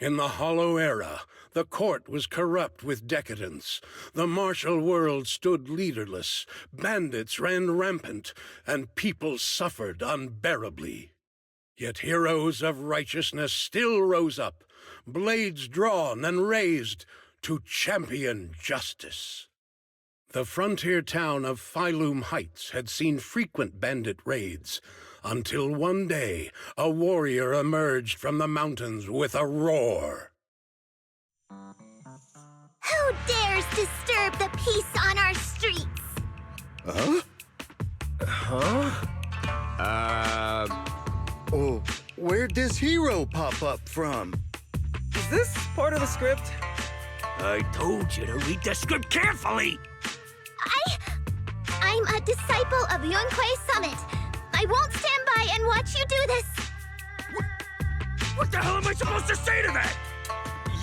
In the Hollow Era, the court was corrupt with decadence. The martial world stood leaderless, bandits ran rampant, and people suffered unbearably. Yet heroes of righteousness still rose up, blades drawn and raised to champion justice. The frontier town of Phylum Heights had seen frequent bandit raids, until one day a warrior emerged from the mountains with a roar. Who dares disturb the peace on our streets? Oh, where'd this hero pop up from? Is this part of the script? I told you to read the script carefully! I'm a disciple of Yunquei Summit. I won't stand by and watch you do this. What the hell am I supposed to say to that?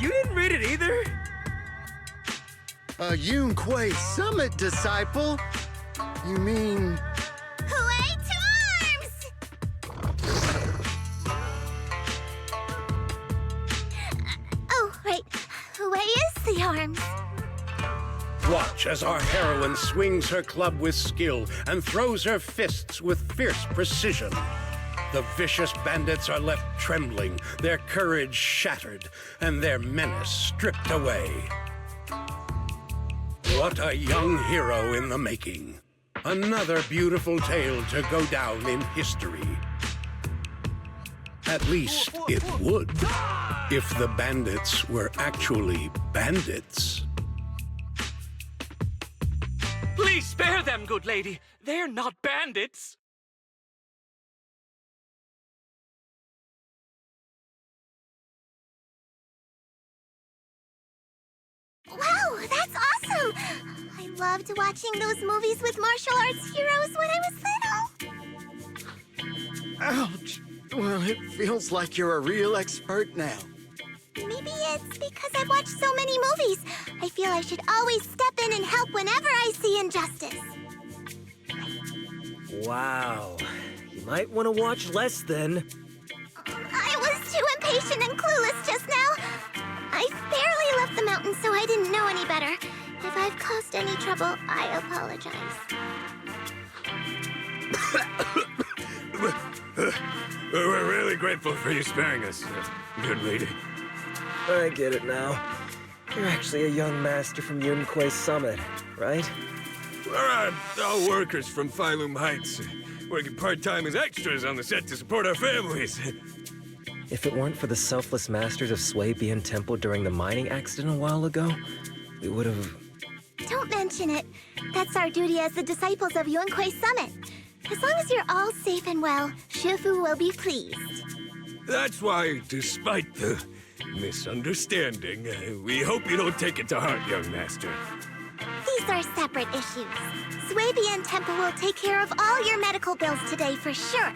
You didn't read it either? A Yunquei Summit disciple? You mean... Way to arms! Oh, wait. Way is the arms? Watch as our heroine swings her club with skill and throws her fists with fierce precision. The vicious bandits are left trembling, their courage shattered, and their menace stripped away. What a young hero in the making. Another beautiful tale to go down in history. At least it would, if the bandits were actually bandits. Please spare them, good lady. They're not bandits. Wow, that's awesome! I loved watching those movies with martial arts heroes when I was little. Ouch! Well, it feels like you're a real expert now. Maybe it's because I've watched so many movies. I feel I should always step in and help whenever I see injustice. Wow. You might want to watch less then. I was too impatient and clueless just now. I barely left the mountain, so I didn't know any better. If I've caused any trouble, I apologize. We're really grateful for you sparing us, good lady. I get it now. You're actually a young master from Yunquei Summit, right? We're all workers from Phylum Heights, working part-time as extras on the set to support our families. If it weren't for the selfless masters of Swabian Temple during the mining accident a while ago, we would have... Don't mention it. That's our duty as the disciples of Yunquei Summit. As long as you're all safe and well, Shifu will be pleased. That's why, despite the misunderstanding, we hope you don't take it to heart, young master. These are separate issues. Swabian Temple will take care of all your medical bills today for sure.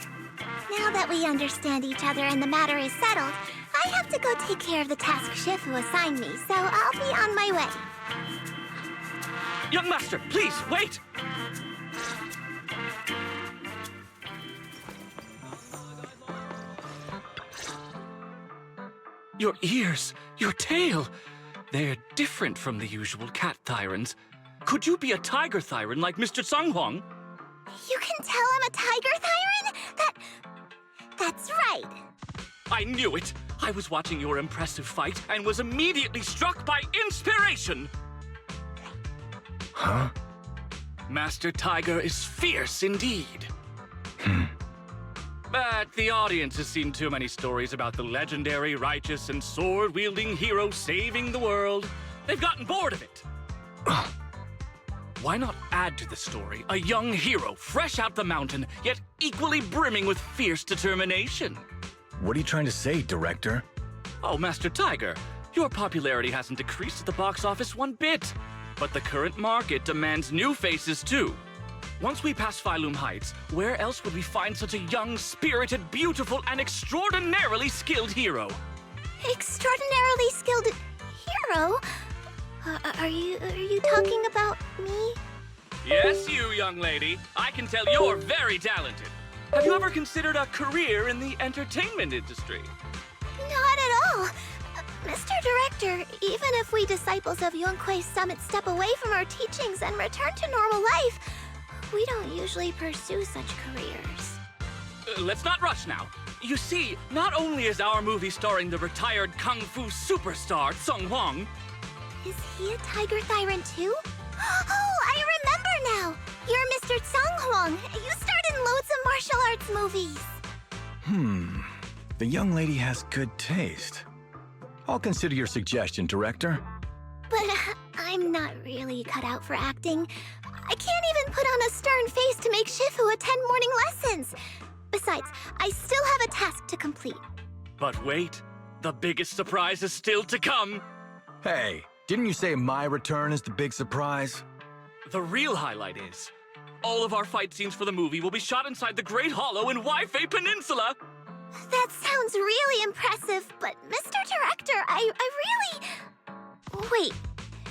Now that we understand each other and the matter is settled, I have to go take care of the task Shifu assigned me, so I'll be on my way. Young master, please, wait! Your ears, your tail, they're different from the usual cat thyrans. Could you be a tiger thyran like Mr. Sunghuang? You can tell I'm a tiger thyran? That's right. I knew it! I was watching your impressive fight and was immediately struck by inspiration! Huh? Master Tiger is fierce indeed. But the audience has seen too many stories about the legendary, righteous, and sword-wielding hero saving the world. They've gotten bored of it. Why not add to the story a young hero fresh out the mountain, yet equally brimming with fierce determination? What are you trying to say, director? Oh, Master Tiger, your popularity hasn't decreased at the box office one bit. But the current market demands new faces, too. Once we pass Phylum Heights, where else would we find such a young, spirited, beautiful, and extraordinarily skilled hero? Extraordinarily skilled hero? Are you talking about me? Yes, you, young lady. I can tell you're very talented. Have you ever considered a career in the entertainment industry? Not at all. Mr. Director, even if we disciples of Yunque's summit step away from our teachings and return to normal life, we don't usually pursue such careers. Let's not rush now. You see, not only is our movie starring the retired kung fu superstar Sung Hwang. Is he a tiger tyrant too? Oh, I remember now! You're Mr. Sung Hwang. You starred in loads of martial arts movies. The young lady has good taste. I'll consider your suggestion, Director. But I'm not really cut out for acting. I can't even put on a stern face to make Shifu attend morning lessons. Besides, I still have a task to complete. But wait, the biggest surprise is still to come. Hey, didn't you say my return is the big surprise? The real highlight is, all of our fight scenes for the movie will be shot inside the Great Hollow in Waifei Peninsula. That sounds really impressive, but Mr. Director, I really... Wait,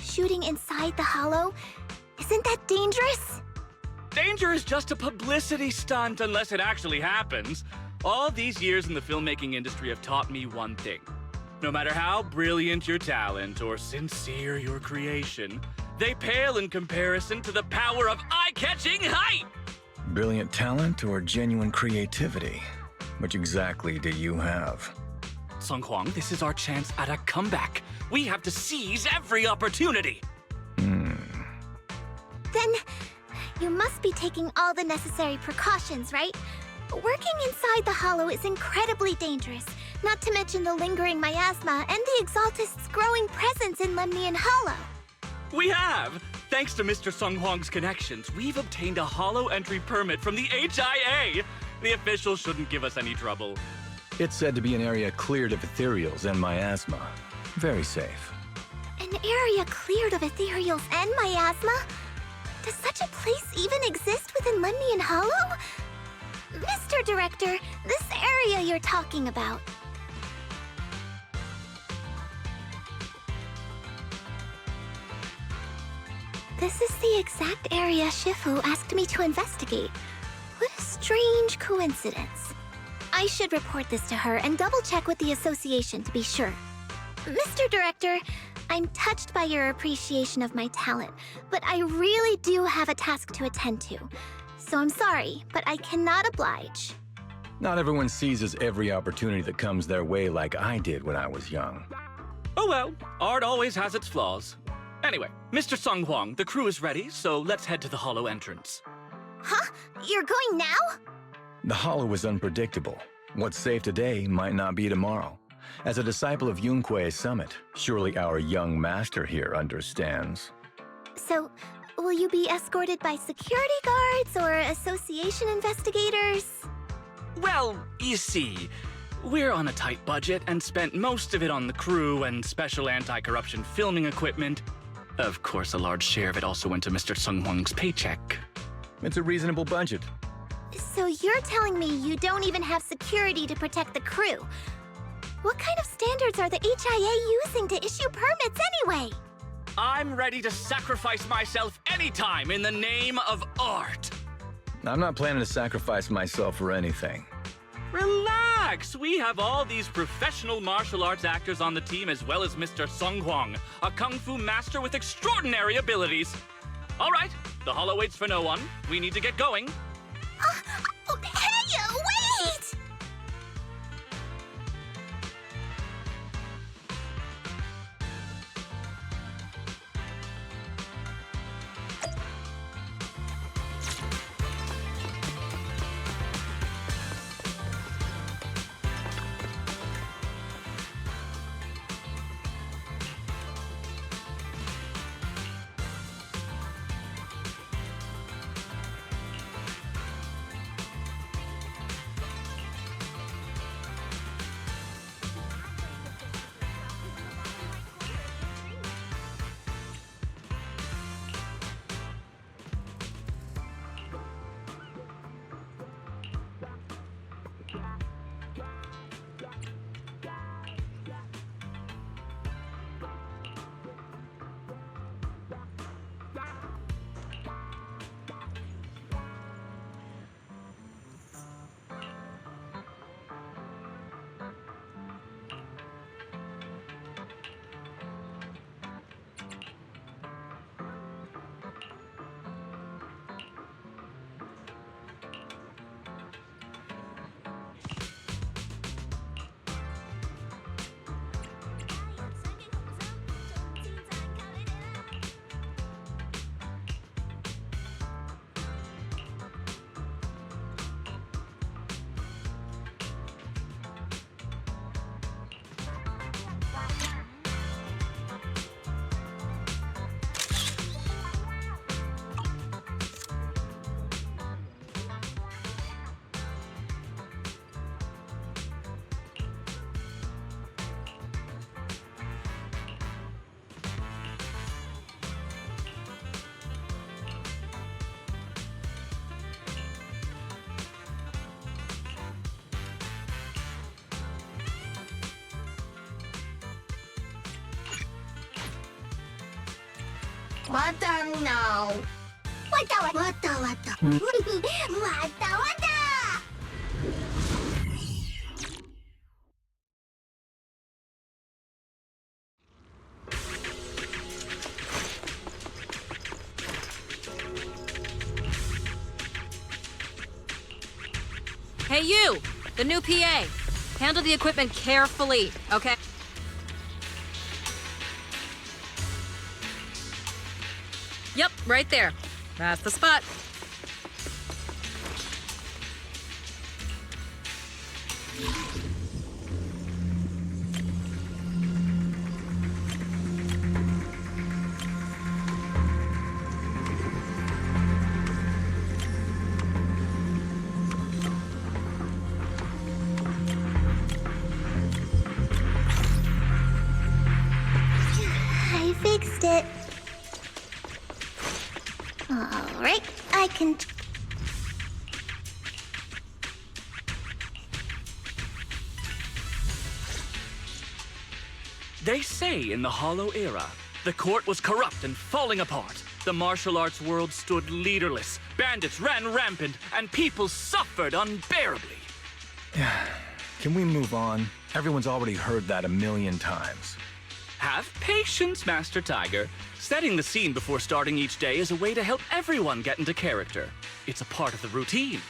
shooting inside the hollow? Isn't that dangerous? Danger is just a publicity stunt unless it actually happens. All these years in the filmmaking industry have taught me one thing. No matter how brilliant your talent or sincere your creation, they pale in comparison to the power of eye-catching hype! Brilliant talent or genuine creativity? Which exactly do you have? Sung Hwang, this is our chance at a comeback. We have to seize every opportunity. Then, you must be taking all the necessary precautions, right? Working inside the hollow is incredibly dangerous, not to mention the lingering miasma and the Exaltist's growing presence in Lemnian Hollow. We have! Thanks to Mr. Sung Hwang's connections, we've obtained a hollow entry permit from the HIA. The officials shouldn't give us any trouble. It's said to be an area cleared of ethereals and miasma. Very safe. An area cleared of ethereals and miasma? Does such a place even exist within Lemnian Hollow? Mr. Director, this area you're talking about. This is the exact area Shifu asked me to investigate. What a strange coincidence. I should report this to her and double-check with the association to be sure. Mr. Director, I'm touched by your appreciation of my talent, but I really do have a task to attend to. So I'm sorry, but I cannot oblige. Not everyone seizes every opportunity that comes their way like I did when I was young. Oh well, art always has its flaws. Anyway, Mr. Sung Hwang, the crew is ready, so let's head to the hollow entrance. Huh? You're going now? The hollow is unpredictable. What's safe today might not be tomorrow. As a disciple of Yunque's summit, surely our young master here understands. So, will you be escorted by security guards or association investigators? Well, you see, we're on a tight budget and spent most of it on the crew and special anti-corruption filming equipment. Of course, a large share of it also went to Mr. Sung Hwang's paycheck. It's a reasonable budget. So you're telling me you don't even have security to protect the crew? What kind of standards are the HIA using to issue permits anyway? I'm ready to sacrifice myself anytime in the name of art. I'm not planning to sacrifice myself for anything. Relax! We have all these professional martial arts actors on the team as well as Mr. Sung Hwang, a kung fu master with extraordinary abilities. All right, the hollow waits for no one. We need to get going. Hey, wait! Wata no. Wata wata. Wata wata. Wata wata. Hey, you! The new PA. Handle the equipment carefully, okay? Yep, right there. That's the spot. I fixed it. All right, I can... They say in the Hollow Era, the court was corrupt and falling apart. The martial arts world stood leaderless. Bandits ran rampant, and people suffered unbearably. Can we move on? Everyone's already heard that a million times. Have patience, Master Tiger. Setting the scene before starting each day is a way to help everyone get into character. It's a part of the routine.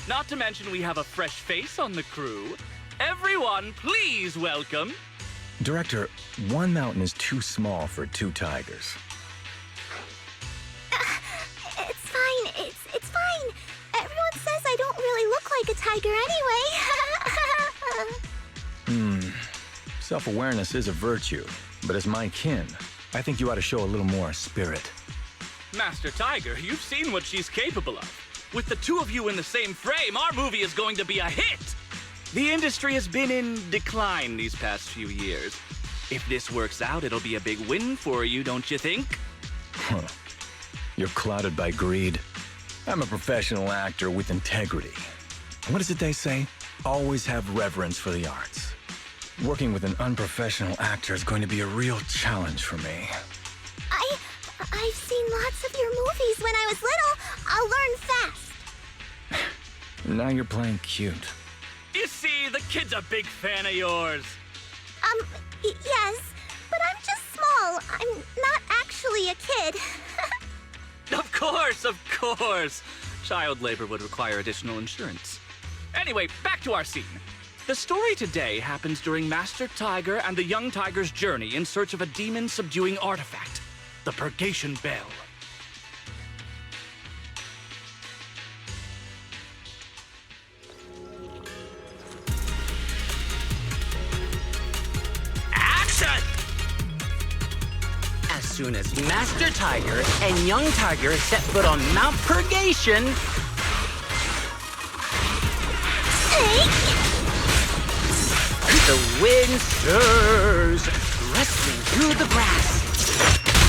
Not to mention we have a fresh face on the crew. Everyone, please welcome... Director, one mountain is too small for two tigers. It's fine, it's fine. Everyone says I don't really look like a tiger anyway. Self-awareness is a virtue, but as my kin, I think you ought to show a little more spirit. Master Tiger, you've seen what she's capable of. With the two of you in the same frame, our movie is going to be a hit! The industry has been in decline these past few years. If this works out, it'll be a big win for you, don't you think? Huh. You're clouded by greed. I'm a professional actor with integrity. What is it they say? Always have reverence for the arts. Working with an unprofessional actor is going to be a real challenge for me. I've seen lots of your movies when I was little. I'll learn fast. Now you're playing cute. You see, the kid's a big fan of yours. Yes, but I'm just small. I'm not actually a kid. Of course. Child labor would require additional insurance. Anyway, back to our scene. The story today happens during Master Tiger and the young tiger's journey in search of a demon-subduing artifact, the Purgation Bell. As soon as Master Tiger and Young Tiger set foot on Mount Purgation, the wind stirs, wrestling through the grass.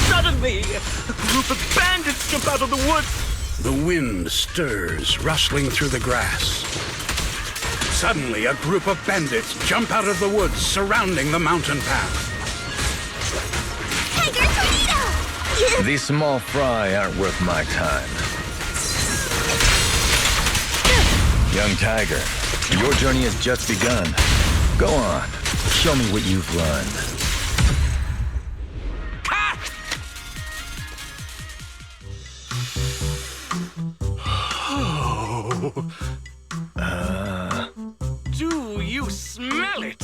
Suddenly, a group of bandits jump out of the woods. The wind stirs, rustling through the grass. Suddenly, a group of bandits jump out of the woods surrounding the mountain path. Tiger tornado! These small fry aren't worth my time. Young Tiger, your journey has just begun. Go on, show me what you've learned. Do you smell it?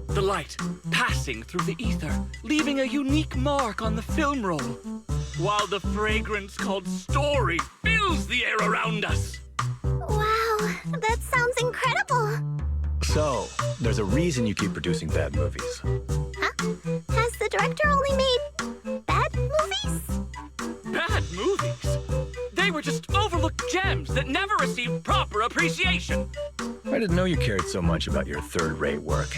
The light passing through the ether, leaving a unique mark on the film roll, while the fragrance called story fills the air around us. Wow, that sounds incredible. So, there's a reason you keep producing bad movies. Huh? Has the director only made bad movies? Bad movies? They were just overlooked gems that never received proper appreciation. I didn't know you cared so much about your third-rate work.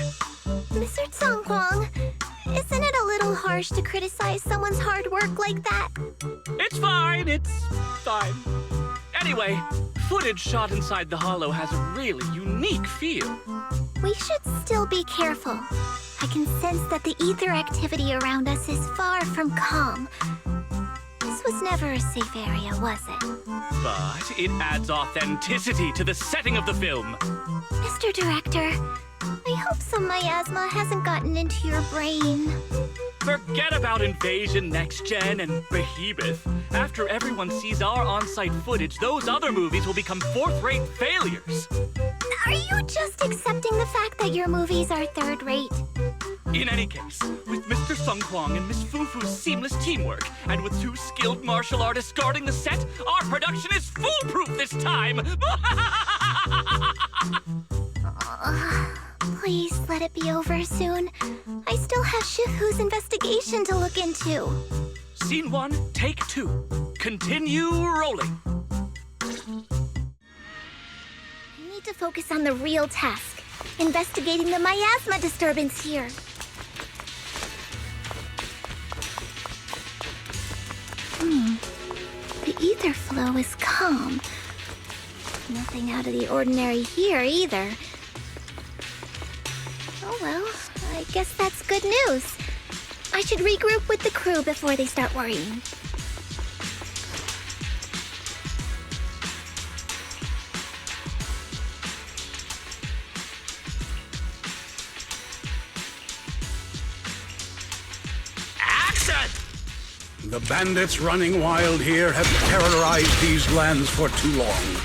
Mr. Tsongkwang, isn't it a little harsh to criticize someone's hard work like that? It's fine. Anyway, footage shot inside the Hollow has a really unique feel. We should still be careful. I can sense that the ether activity around us is far from calm. This was never a safe area, was it? But it adds authenticity to the setting of the film. Mr. Director, I hope some miasma hasn't gotten into your brain. Forget about Invasion, Next Gen, and Behemoth. After everyone sees our on-site footage, those other movies will become fourth-rate failures. Are you just accepting the fact that your movies are third-rate? In any case, with Mr. Sung Kwang and Miss Fufu's seamless teamwork, and with 2 skilled martial artists guarding the set, our production is foolproof this time! Please let it be over soon. I still have Shifu's investigation to look into. Scene 1, take 2. Continue rolling. I need to focus on the real task, investigating the miasma disturbance here. The ether flow is calm. Nothing out of the ordinary here either. Oh well, I guess that's good news. I should regroup with the crew before they start worrying. The bandits running wild here have terrorized these lands for too long.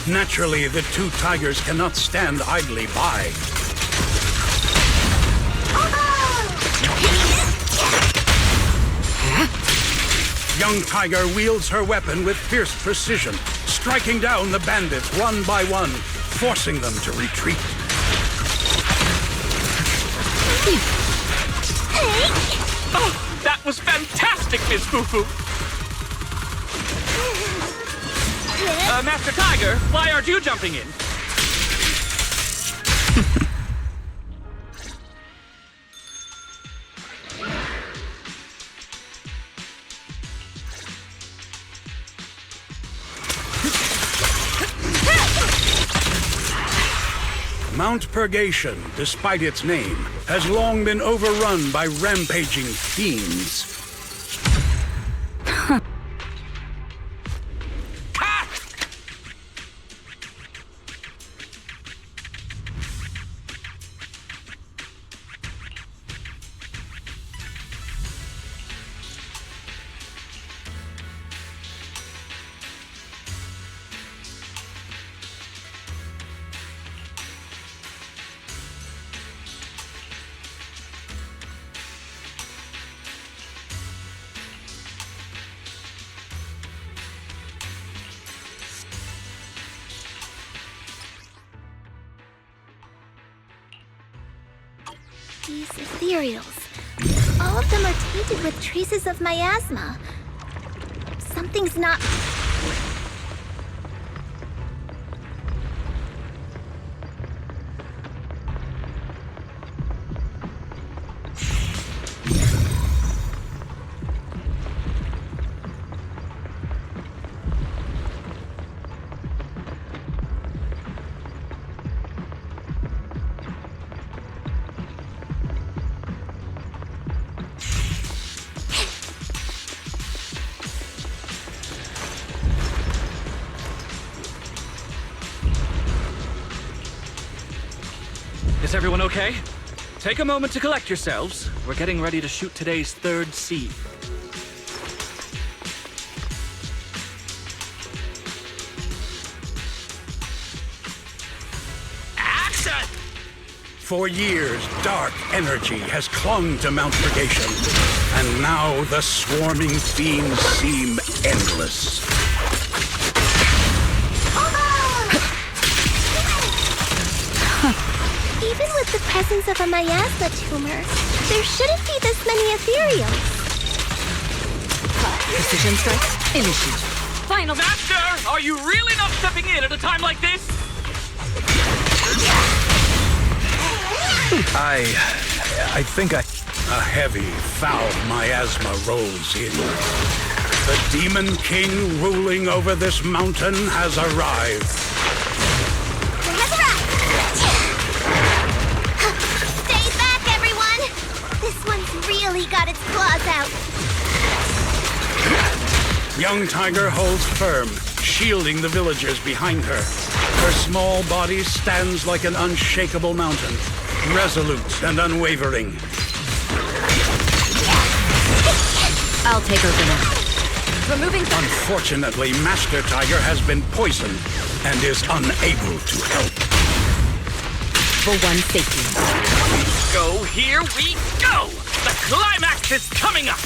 Naturally, the 2 tigers cannot stand idly by. Young Tiger wields her weapon with fierce precision, striking down the bandits one by one, forcing them to retreat. Oh, that was fantastic, Miss Fufu! Master Tiger, why aren't you jumping in? Mount Purgation, despite its name, has long been overrun by rampaging fiends. These ethereals. All of them are tainted with traces of miasma. Something's not... Is everyone okay? Take a moment to collect yourselves. We're getting ready to shoot today's 3rd scene. Action! For years, dark energy has clung to Mount Purgation, and now the swarming fiends seem endless. Even with the presence of a miasma tumor, there shouldn't be this many ethereals. Precision strike, initiate. Final. Master, are you really not stepping in at a time like this? I think I... A heavy, foul miasma rolls in. The Demon King ruling over this mountain has arrived. young tiger holds firm, shielding the villagers behind her. Her small body stands like an unshakable mountain, resolute and unwavering. I'll take over now. Removing the... Unfortunately, Master Tiger has been poisoned and is unable to help. For one safety. Here we go! The climax is coming up!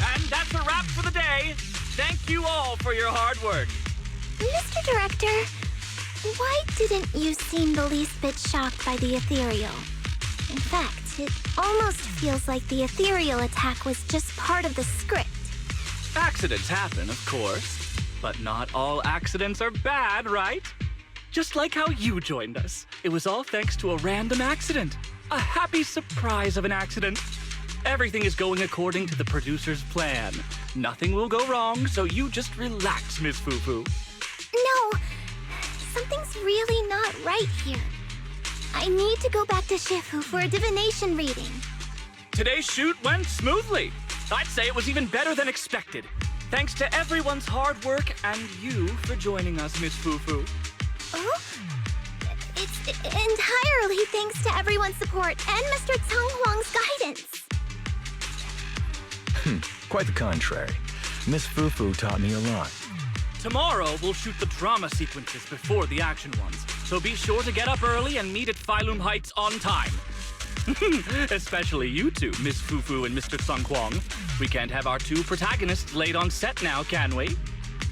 And that's a wrap for the day. Thank you all for your hard work. Mr. Director, why didn't you seem the least bit shocked by the ethereal? In fact, it almost feels like the ethereal attack was just part of the script. Accidents happen, of course. But not all accidents are bad, right? Just like how you joined us. It was all thanks to a random accident. A happy surprise of an accident. Everything is going according to the producer's plan. Nothing will go wrong, so you just relax, Miss Fufu. No, something's really not right here. I need to go back to Shifu for a divination reading. Today's shoot went smoothly. I'd say it was even better than expected. Thanks to everyone's hard work and you for joining us, Miss Fufu. Oh? It's entirely thanks to everyone's support and Mr. Cang Huang's guidance. Quite the contrary. Miss Fufu taught me a lot. Tomorrow, we'll shoot the drama sequences before the action ones, so be sure to get up early and meet at Phylum Heights on time. Especially you two, Miss Fufu and Mr. Sun Kwong. We can't have our two protagonists late on set now, can we?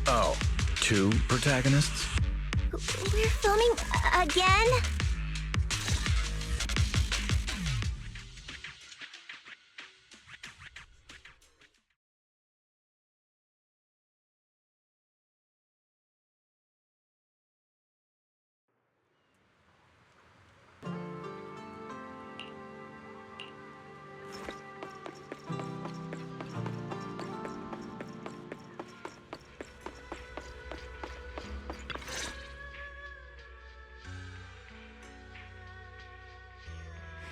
Oh, two protagonists? We're filming again?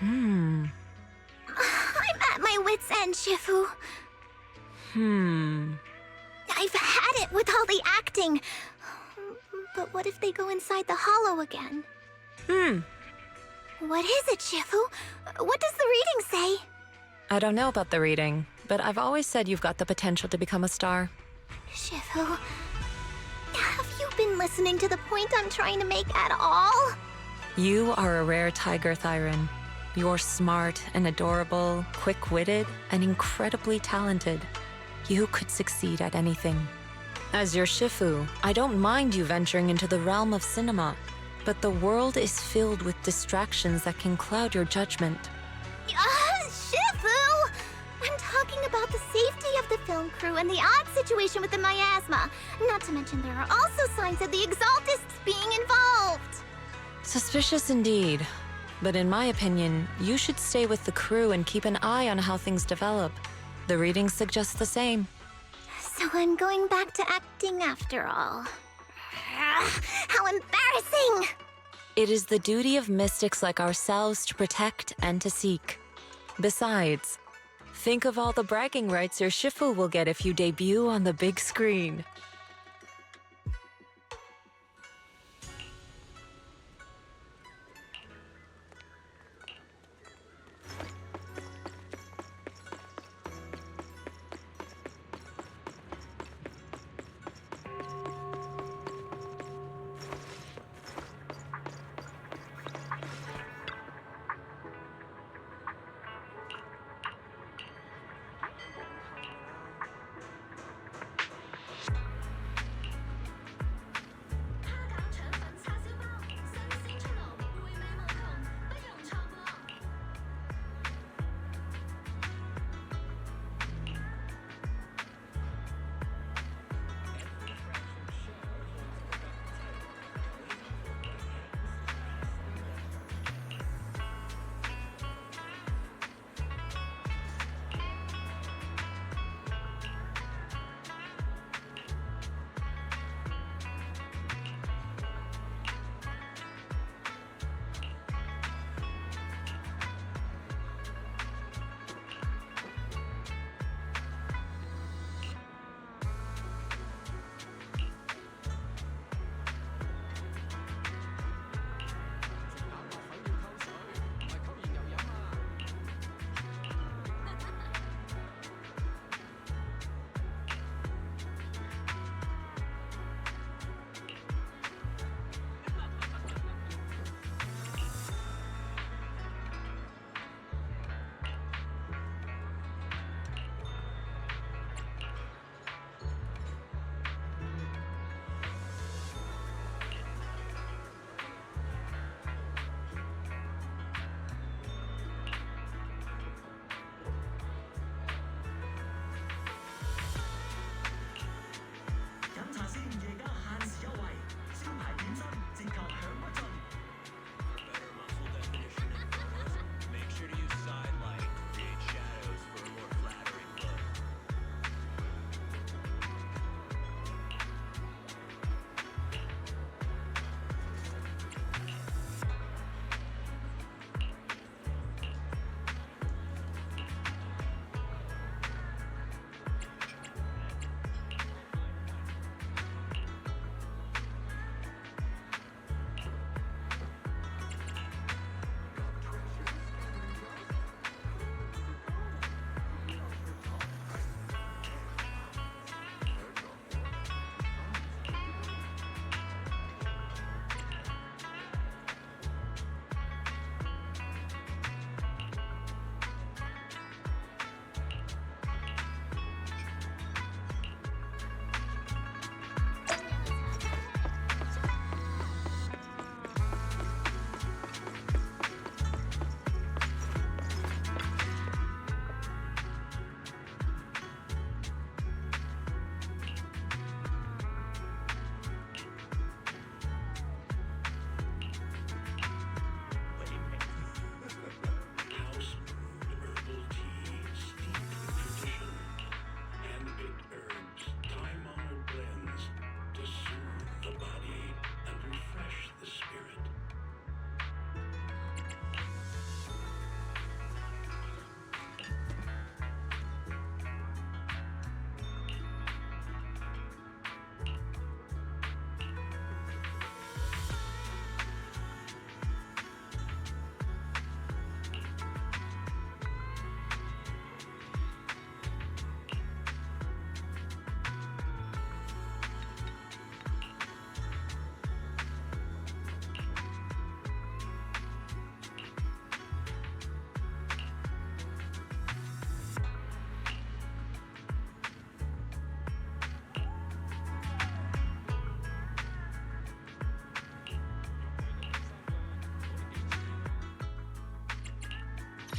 I'm at my wit's end, Shifu. I've had it with all the acting. But what if they go inside the hollow again? What is it, Shifu? What does the reading say? I don't know about the reading, but I've always said you've got the potential to become a star. Shifu, have you been listening to the point I'm trying to make at all? You are a rare tiger, Thyron. You're smart and adorable, quick-witted, and incredibly talented. You could succeed at anything. As your Shifu, I don't mind you venturing into the realm of cinema, but the world is filled with distractions that can cloud your judgment. Shifu! I'm talking about the safety of the film crew and the odd situation with the miasma. Not to mention there are also signs of the Exaltists being involved. Suspicious indeed. But in my opinion, you should stay with the crew and keep an eye on how things develop. The readings suggest the same. So I'm going back to acting after all. How embarrassing! It is the duty of mystics like ourselves to protect and to seek. Besides, think of all the bragging rights your Shifu will get if you debut on the big screen.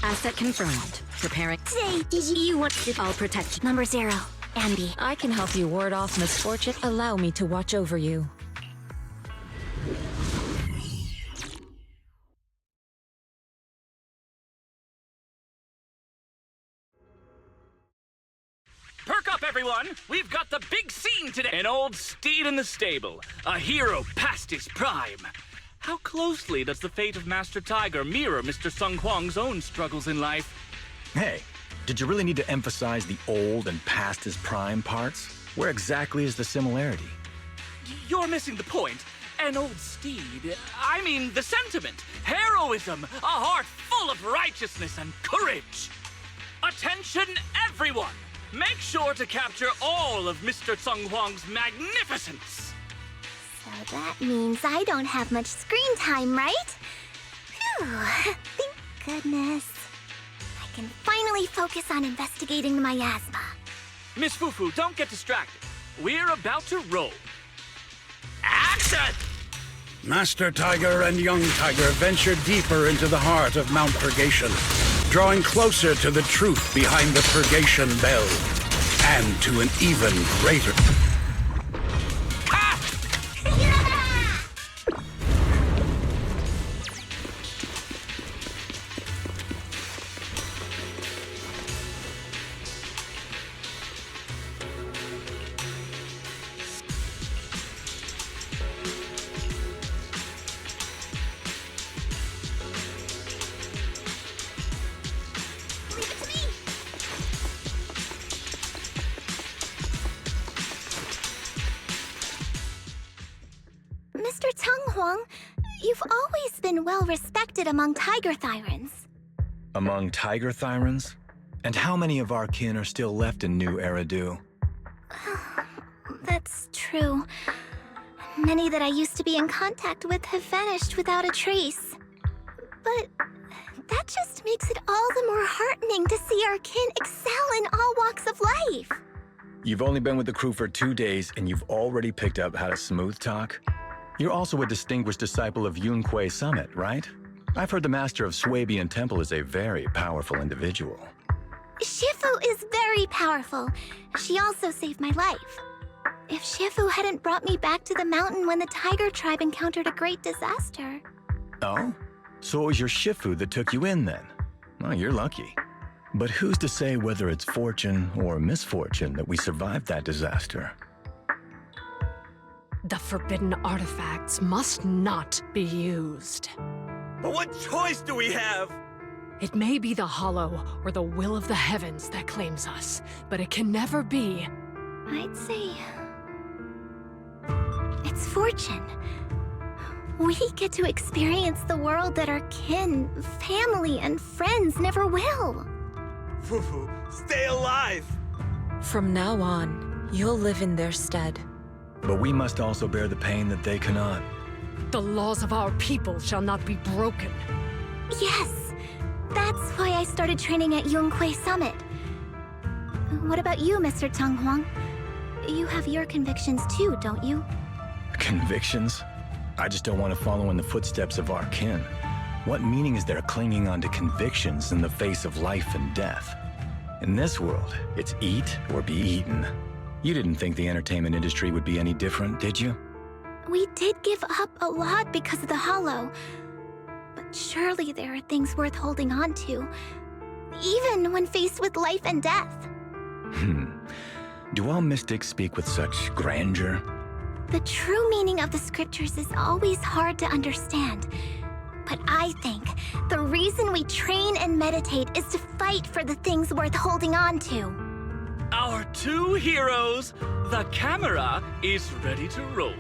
Asset confirmed. Preparing. Say, did you want to... I'll protect you. Number 0, Ambi. I can help you ward off misfortune. Allow me to watch over you. Perk up, everyone! We've got the big scene today! An old steed in the stable. A hero past his prime. How closely does the fate of Master Tiger mirror Mr. Sung Huang's own struggles in life? Hey, did you really need to emphasize the old and past his prime parts? Where exactly is the similarity? You're missing the point. An old steed. I mean the sentiment. Heroism. A heart full of righteousness and courage. Attention, everyone! Make sure to capture all of Mr. Sung Huang's magnificence. So that means I don't have much screen time, right? Phew, thank goodness. I can finally focus on investigating the miasma. Miss Fufu, don't get distracted. We're about to roll. Action! Master Tiger and Young Tiger venture deeper into the heart of Mount Purgation, drawing closer to the truth behind the Purgation Bell, and to an even greater... Mr. Tung Huang, you've always been well respected among Tiger Thyrans. Among Tiger Thyrans? And how many of our kin are still left in New Eridu? That's true. Many that I used to be in contact with have vanished without a trace. But that just makes it all the more heartening to see our kin excel in all walks of life. You've only been with the crew for 2 days and you've already picked up how to smooth talk? You're also a distinguished disciple of Yunque Summit, right? I've heard the master of Swabian Temple is a very powerful individual. Shifu is very powerful. She also saved my life. If Shifu hadn't brought me back to the mountain when the Tiger tribe encountered a great disaster... Oh? So it was your Shifu that took you in then? Well, you're lucky. But who's to say whether it's fortune or misfortune that we survived that disaster? The forbidden artifacts must not be used. But what choice do we have? It may be the Hollow or the will of the heavens that claims us, but it can never be. I'd say... it's fortune. We get to experience the world that our kin, family, and friends never will. Fufu, stay alive! From now on, you'll live in their stead. But we must also bear the pain that they cannot. The laws of our people shall not be broken. Yes! That's why I started training at Yunque Summit. What about you, Mr. Tung Huang? You have your convictions too, don't you? Convictions? I just don't want to follow in the footsteps of our kin. What meaning is there clinging on to convictions in the face of life and death? In this world, it's eat or be eaten. You didn't think the entertainment industry would be any different, did you? We did give up a lot because of the Hollow. But surely there are things worth holding on to, even when faced with life and death. Do all mystics speak with such grandeur? The true meaning of the scriptures is always hard to understand. But I think the reason we train and meditate is to fight for the things worth holding on to. Our 2 heroes, the camera is ready to roll.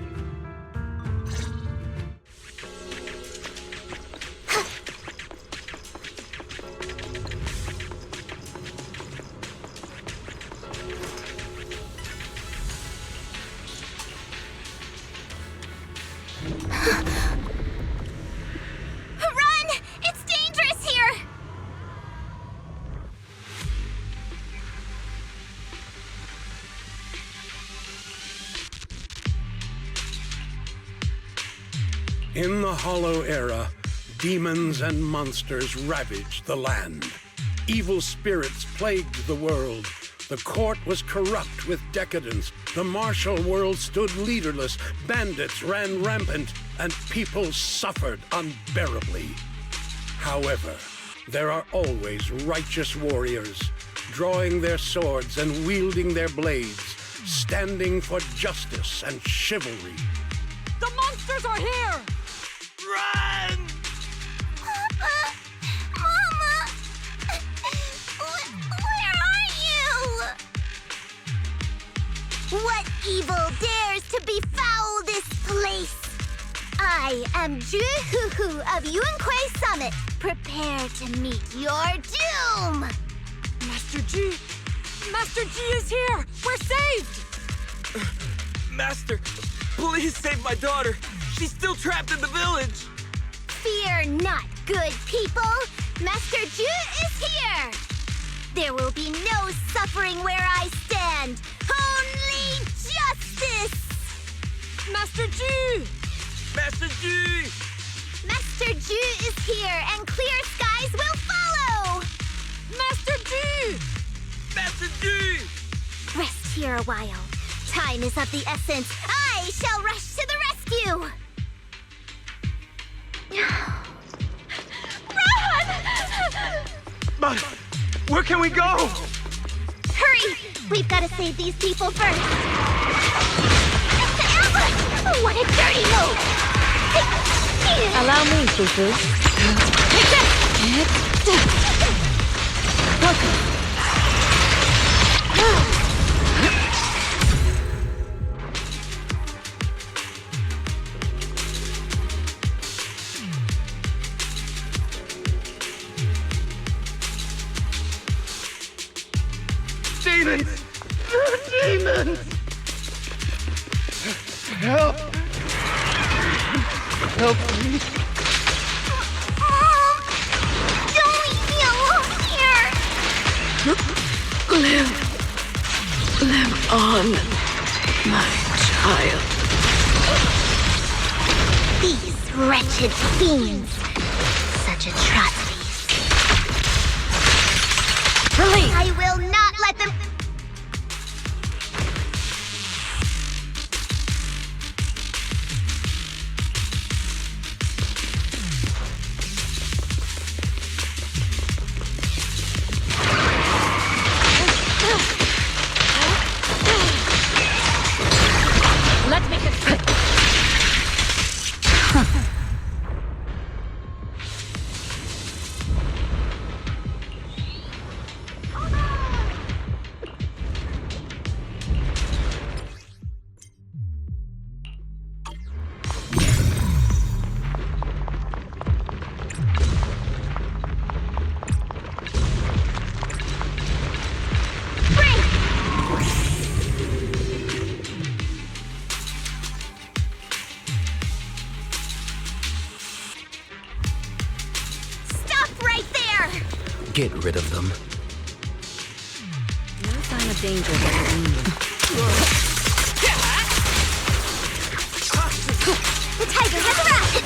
Run! It's dangerous here! In the Hollow Era, demons and monsters ravaged the land. Evil spirits plagued the world. The court was corrupt with decadence. The martial world stood leaderless. Bandits ran rampant, and people suffered unbearably. However, there are always righteous warriors, drawing their swords and wielding their blades, standing for justice and chivalry. The monsters are here! Run! Papa! Mama! Where are you? What evil dares to befoul this place? I am Czyu Fufu of Yunkui Summit. Prepare to meet your doom! Master G! Master G is here! We're saved! Master, please save my daughter. She's still trapped in the village. Fear not, good people. Master Czyu is here. There will be no suffering where I stand. Only justice! Master G! Master G! Master Czyu is here, and clear skies will follow! Master G! Master G! Rest here a while. Time is of the essence. I shall rush to the rescue! Run! But where can we go? Hurry! We've got to save these people first. It's an ambush! What a dirty move! Allow me, Fufu. Demons! Demons! Help! Help me! Don't leave me alone here! Live on, my child. These wretched fiends. Such atrocities. Release! I will not let them... Let's make it quick. Get rid of them. No sign of danger but leave. The tiger has arrived!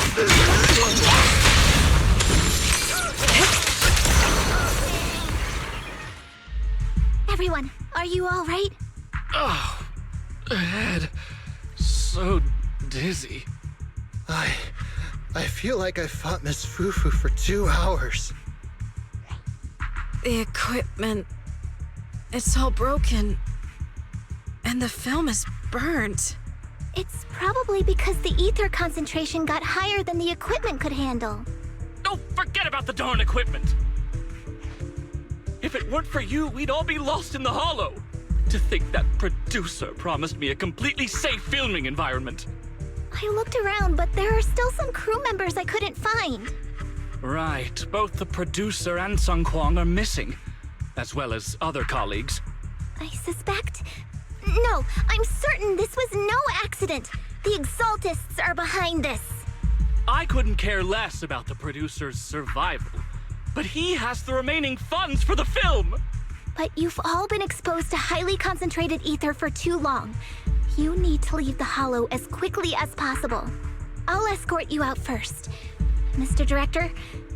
Everyone, are you all right? Oh, head. So dizzy. I feel like I fought Miss Fufu for 2 hours. The equipment... it's all broken. And the film is burnt. It's probably because the ether concentration got higher than the equipment could handle. Oh, forget about the darn equipment! If it weren't for you, we'd all be lost in the hollow. To think that producer promised me a completely safe filming environment. I looked around, but there are still some crew members I couldn't find. Right, both the producer and Sung Kwang are missing, as well as other colleagues. I suspect... No, I'm certain this was no accident. The Exaltists are behind this. I couldn't care less about the producer's survival, but he has the remaining funds for the film! But you've all been exposed to highly concentrated ether for too long. You need to leave the hollow as quickly as possible. I'll escort you out first. Mr. Director,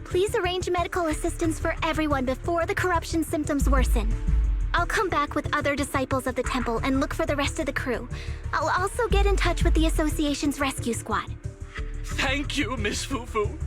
please arrange medical assistance for everyone before the corruption symptoms worsen. I'll come back with other disciples of the temple and look for the rest of the crew. I'll also get in touch with the Association's rescue squad. Thank you, Miss Fufu.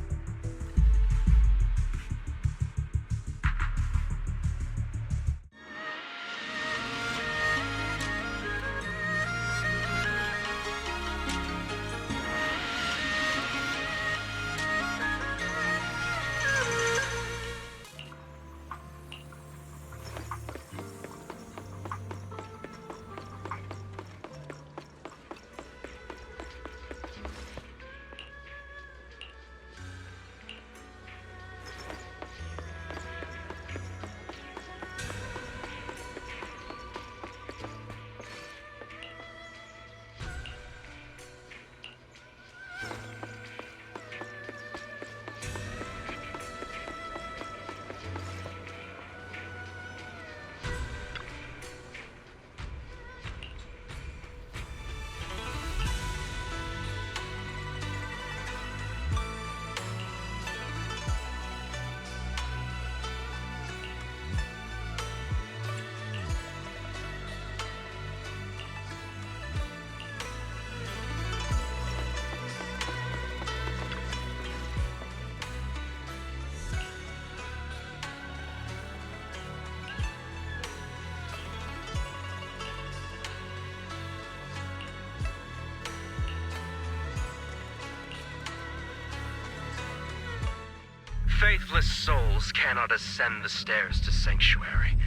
Faithless souls cannot ascend the stairs to sanctuary,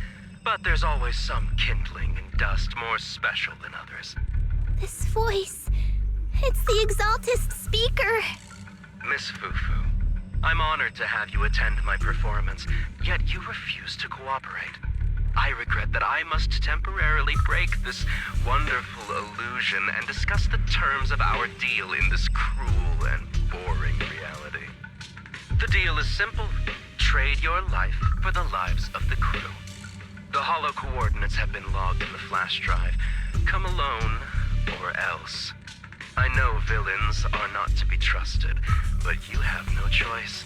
but there's always some kindling in dust more special than others. This voice, it's the Exaltist speaker. Miss Fufu, I'm honored to have you attend my performance, yet you refuse to cooperate. I regret that I must temporarily break this wonderful illusion and discuss the terms of our deal in this cruel and boring reality. The deal is simple. Trade your life for the lives of the crew. The hollow coordinates have been logged in the flash drive. Come alone, or else. I know villains are not to be trusted, but you have no choice.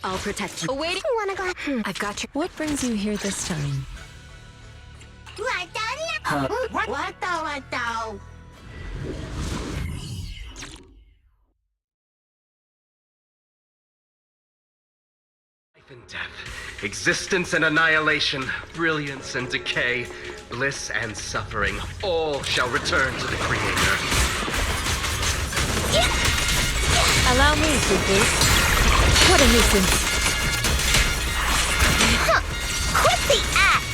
I'll protect you. Wait, you wanna go? I've got you. What brings you here this time? Life and death, existence and annihilation, brilliance and decay, bliss and suffering, all shall return to the Creator. Allow me, Fufu. What a nuisance. Quit the act!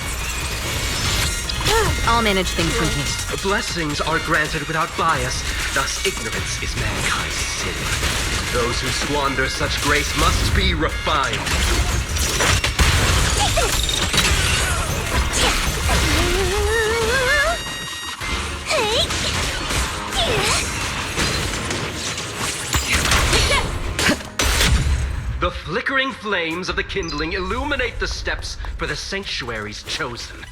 I'll manage things from here. Blessings are granted without bias, thus ignorance is mankind's sin. Those who squander such grace must be refined. The flickering flames of the kindling illuminate the steps for the sanctuary's chosen.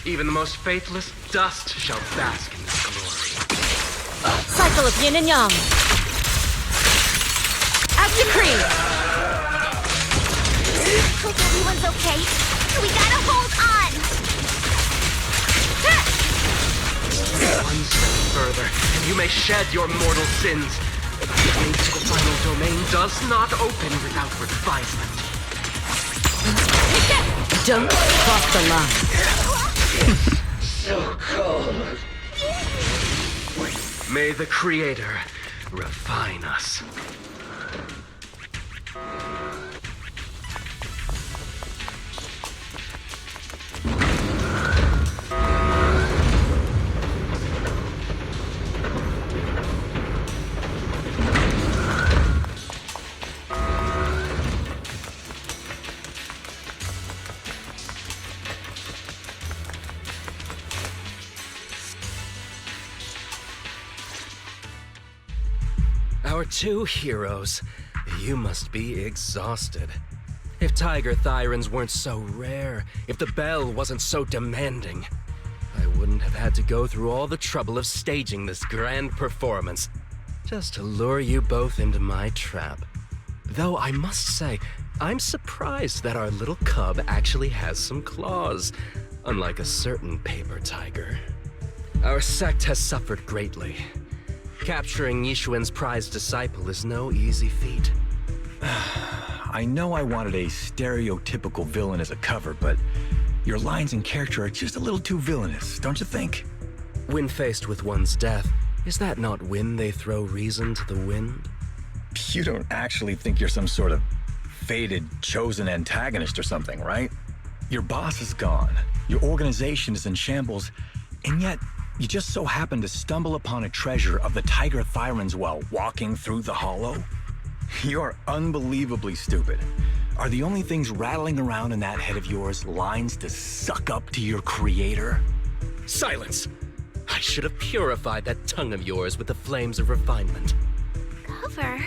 Even the most faithless dust shall bask in this glory. Cycle of yin and yang. As decreed. Hope everyone's okay. We gotta hold on! One step further, and you may shed your mortal sins. The gate to the final domain does not open without refinement. Don't cross the line. So cold. May the Creator refine us. Our two heroes. You must be exhausted. If Tiger Thyrans weren't so rare, if the bell wasn't so demanding, I wouldn't have had to go through all the trouble of staging this grand performance just to lure you both into my trap. Though I must say, I'm surprised that our little cub actually has some claws, unlike a certain paper tiger. Our sect has suffered greatly. Capturing Yishuan's prized disciple is no easy feat. I know I wanted a stereotypical villain as a cover, but your lines and character are just a little too villainous, don't you think? When faced with one's death, is that not when they throw reason to the wind? You don't actually think you're some sort of fated, chosen antagonist or something, right? Your boss is gone, your organization is in shambles, and yet you just so happen to stumble upon a treasure of the Tiger Thyrans while walking through the hollow? You're unbelievably stupid. Are the only things rattling around in that head of yours lines to suck up to your creator? Silence! I should have purified that tongue of yours with the flames of refinement. Cover?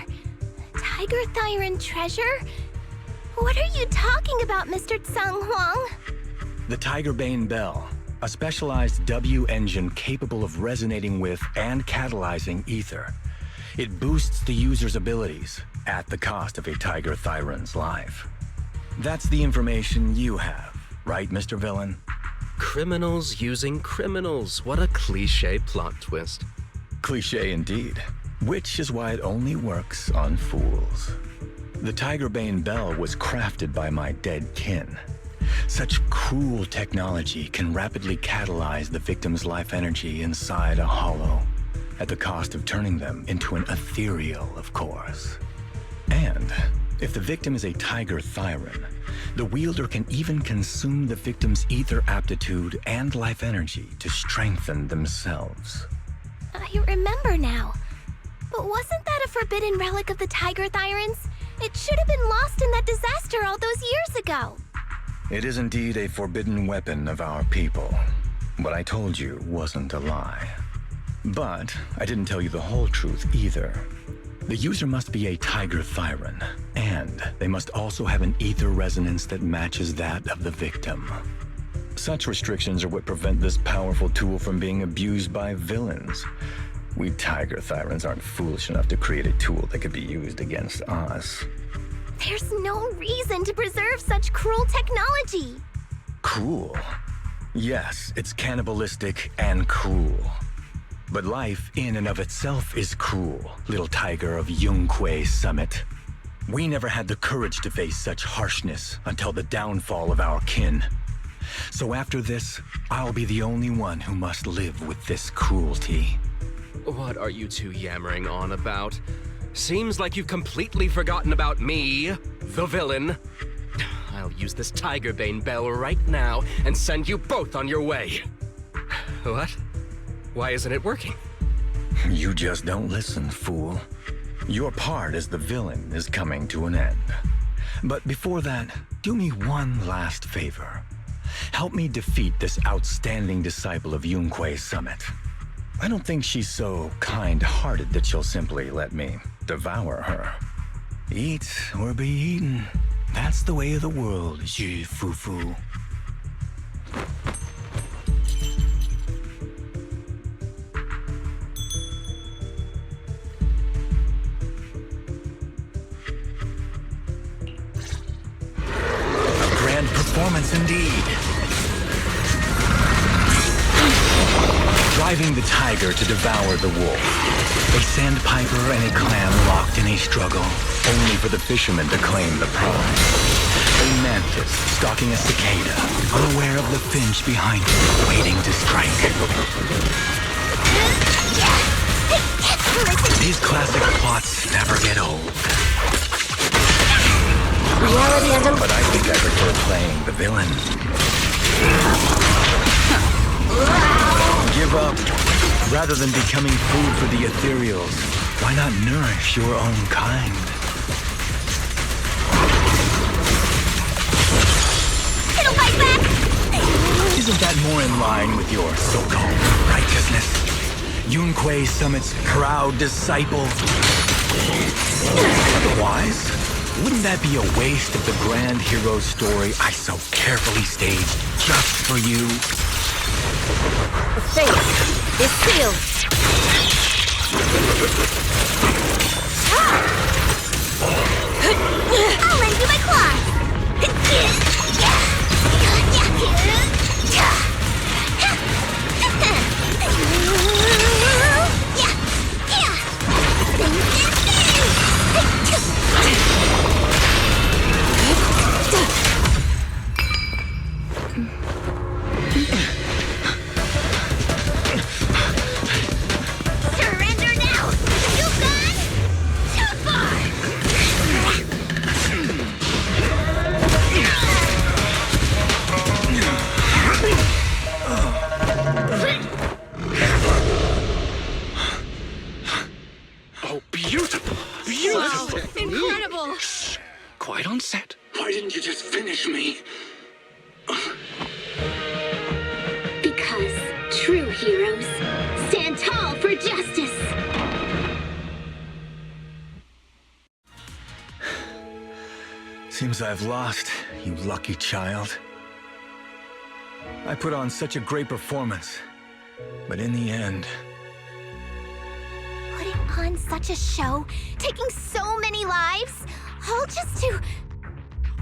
Tiger Thyran treasure? What are you talking about, Mr. Tsang Huang? The Tigerbane Bell, a specialized W engine capable of resonating with and catalyzing ether. It boosts the user's abilities at the cost of a Tiger Thyran's life. That's the information you have, right, Mr. Villain? Criminals using criminals. What a cliché plot twist. Cliché indeed, which is why it only works on fools. The Tigerbane Bell was crafted by my dead kin. Such cruel technology can rapidly catalyze the victim's life energy inside a hollow, at the cost of turning them into an ethereal, of course. And if the victim is a Tiger Thyran, the wielder can even consume the victim's ether aptitude and life energy to strengthen themselves. I remember now. But wasn't that a forbidden relic of the Tiger Thyrans? It should have been lost in that disaster all those years ago. It is indeed a forbidden weapon of our people. What I told you wasn't a lie. But I didn't tell you the whole truth either. The user must be a Tiger Thyran, and they must also have an ether resonance that matches that of the victim. Such restrictions are what prevent this powerful tool from being abused by villains. We Tiger Thyrans aren't foolish enough to create a tool that could be used against us. There's no reason to preserve such cruel technology. Cruel? Yes, it's cannibalistic and cruel. But life in and of itself is cruel, little tiger of Yunque Summit. We never had the courage to face such harshness until the downfall of our kin. So after this, I'll be the only one who must live with this cruelty. What are you two yammering on about? Seems like you've completely forgotten about me, the villain. I'll use this Tigerbane Bell right now and send you both on your way. What? Why isn't it working? You just don't listen, fool. Your part as the villain is coming to an end. But before that, do me one last favor. Help me defeat this outstanding disciple of Yunque Summit. I don't think she's so kind-hearted that she'll simply let me devour her. Eat or be eaten. That's the way of the world, Czyu Fuffu. Performance indeed. Driving the tiger to devour the wolf. A sandpiper and a clam locked in a struggle, only for the fisherman to claim the prize. A mantis stalking a cicada, unaware of the finch behind him, waiting to strike. These classic plots never get old. But I think I prefer playing the villain. Give up. Rather than becoming food for the ethereals, why not nourish your own kind? It'll fight back! Isn't that more in line with your so-called righteousness? Yunque Summit's proud disciple. Otherwise, wouldn't that be a waste of the grand hero story I so carefully staged just for you? The fate is sealed. I'll lend you my claws! Surrender now! You've gone too far! Oh, beautiful! Beautiful! Incredible! Quite on set. Why didn't you just finish me? Because true heroes stand tall for justice. Seems I've lost, you lucky child. I put on such a great performance, but in the end... Putting on such a show, taking so many lives, all just to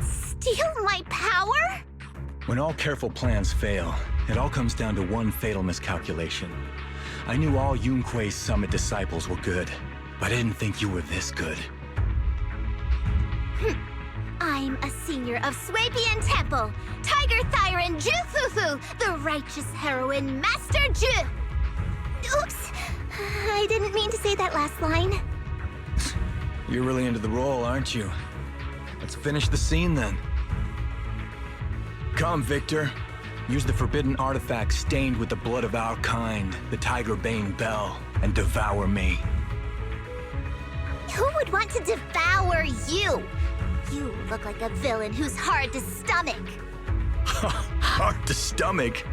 steal my power? When all careful plans fail, it all comes down to one fatal miscalculation. I knew all Yun Kuei's Summit disciples were good, but I didn't think you were this good. I'm a senior of Swabian Temple, Tiger Thyron Czyu Fufu, the righteous heroine, Master Zhu. Oops, I didn't mean to say that last line. You're really into the role, aren't you? Let's finish the scene then. Come, Victor. Use the forbidden artifact stained with the blood of our kind, the Tiger Bane Bell, and devour me. Who would want to devour you? You look like a villain who's hard to stomach. Hard to stomach?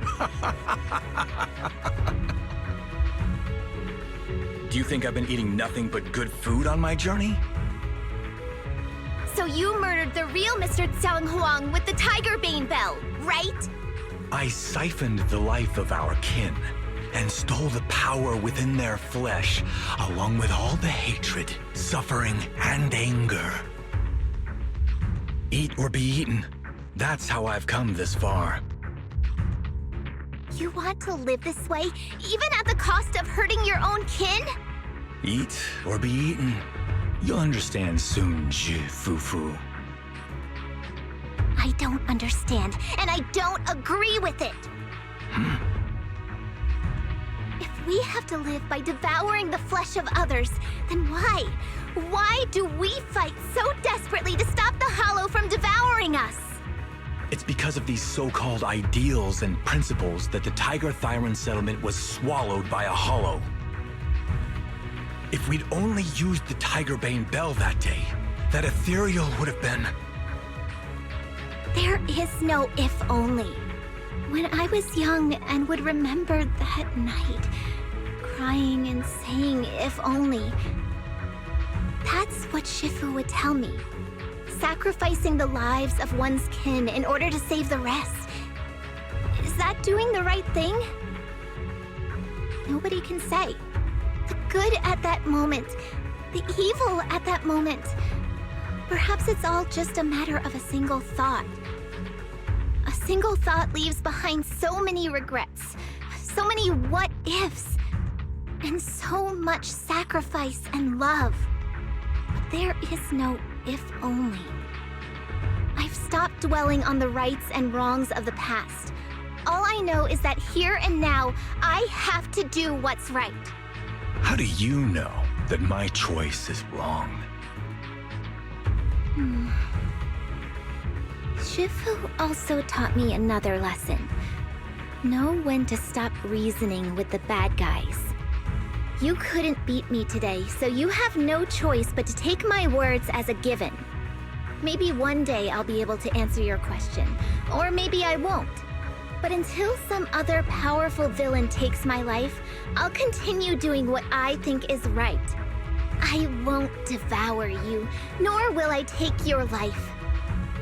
Do you think I've been eating nothing but good food on my journey? So you murdered the real Mr. Zhang Huang with the Tiger Bane Bell, right? I siphoned the life of our kin and stole the power within their flesh, along with all the hatred, suffering, and anger. Eat or be eaten. That's how I've come this far. You want to live this way, even at the cost of hurting your own kin? Eat or be eaten. You'll understand soon, Czyu Fufu. I don't understand, and I don't agree with it. If we have to live by devouring the flesh of others, then why? Why do we fight so desperately to stop the Hollow from devouring us? It's because of these so-called ideals and principles that the Tiger Thyron settlement was swallowed by a Hollow. If we'd only used the Tiger Bane Bell that day, that ethereal would have been... There is no if only. When I was young and would remember that night, crying and saying if only, that's what Shifu would tell me. Sacrificing the lives of one's kin in order to save the rest. Is that doing the right thing? Nobody can say. The good at that moment, the evil at that moment. Perhaps it's all just a matter of a single thought. A single thought leaves behind so many regrets, so many what-ifs, and so much sacrifice and love. But there is no if only. I've stopped dwelling on the rights and wrongs of the past. All I know is that here and now, I have to do what's right. How do you know that my choice is wrong? Shifu also taught me another lesson. Know when to stop reasoning with the bad guys. You couldn't beat me today, so you have no choice but to take my words as a given. Maybe one day I'll be able to answer your question, or maybe I won't. But until some other powerful villain takes my life, I'll continue doing what I think is right. I won't devour you, nor will I take your life.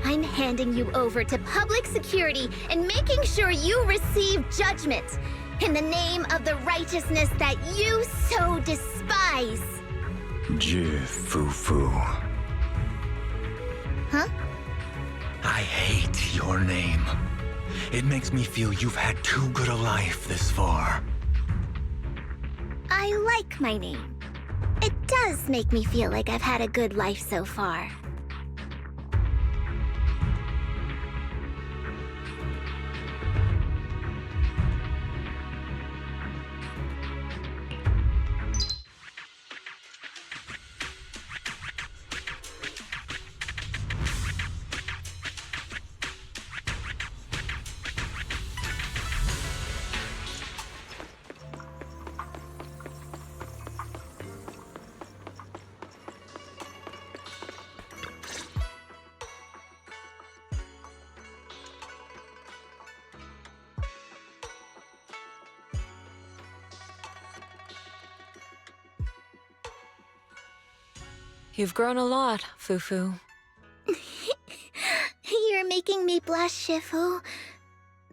I'm handing you over to public security and making sure you receive judgment in the name of the righteousness that you so despise. Czyu Fufu. Huh? I hate your name. It makes me feel you've had too good a life this far. I like my name. It does make me feel like I've had a good life so far. You've grown a lot, Fufu. You're making me blush, Shifu.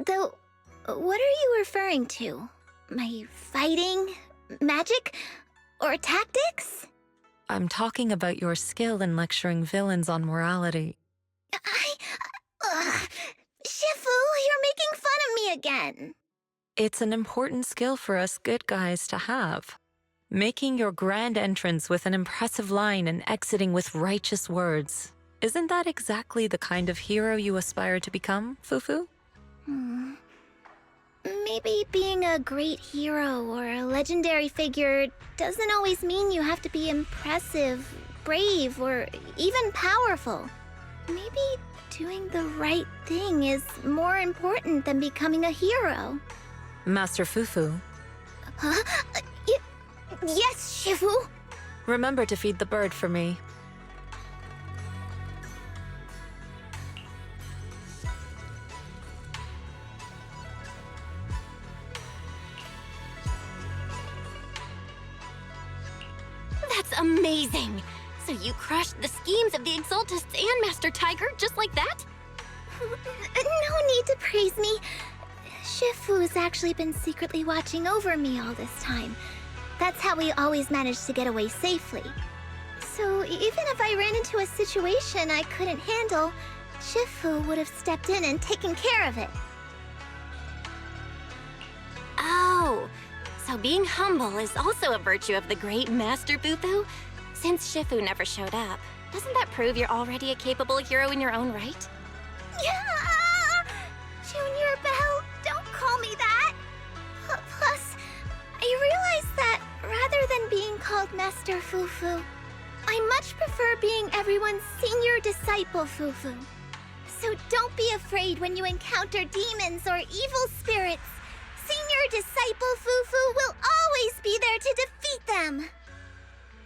Though, what are you referring to? My fighting? Magic? Or tactics? I'm talking about your skill in lecturing villains on morality. Shifu, you're making fun of me again. It's an important skill for us good guys to have. Making your grand entrance with an impressive line and exiting with righteous words. Isn't that exactly the kind of hero you aspire to become, Fufu? Maybe being a great hero or a legendary figure doesn't always mean you have to be impressive, brave, or even powerful. Maybe doing the right thing is more important than becoming a hero. Master Fufu. Huh? Yes, Shifu. Remember to feed the bird for me. That's amazing! So you crushed the schemes of the Exaltists and Master Tiger just like that? No need to praise me. Shifu's actually been secretly watching over me all this time. That's how we always managed to get away safely. So even if I ran into a situation I couldn't handle, Shifu would have stepped in and taken care of it. Oh, so being humble is also a virtue of the great Master Fufu? Since Shifu never showed up, doesn't that prove you're already a capable hero in your own right? Yeah! Junior Belle, don't call me that! Plus, I realized that rather than being called Master Fufu, I much prefer being everyone's senior disciple Fufu. So don't be afraid when you encounter demons or evil spirits. Senior disciple Fufu will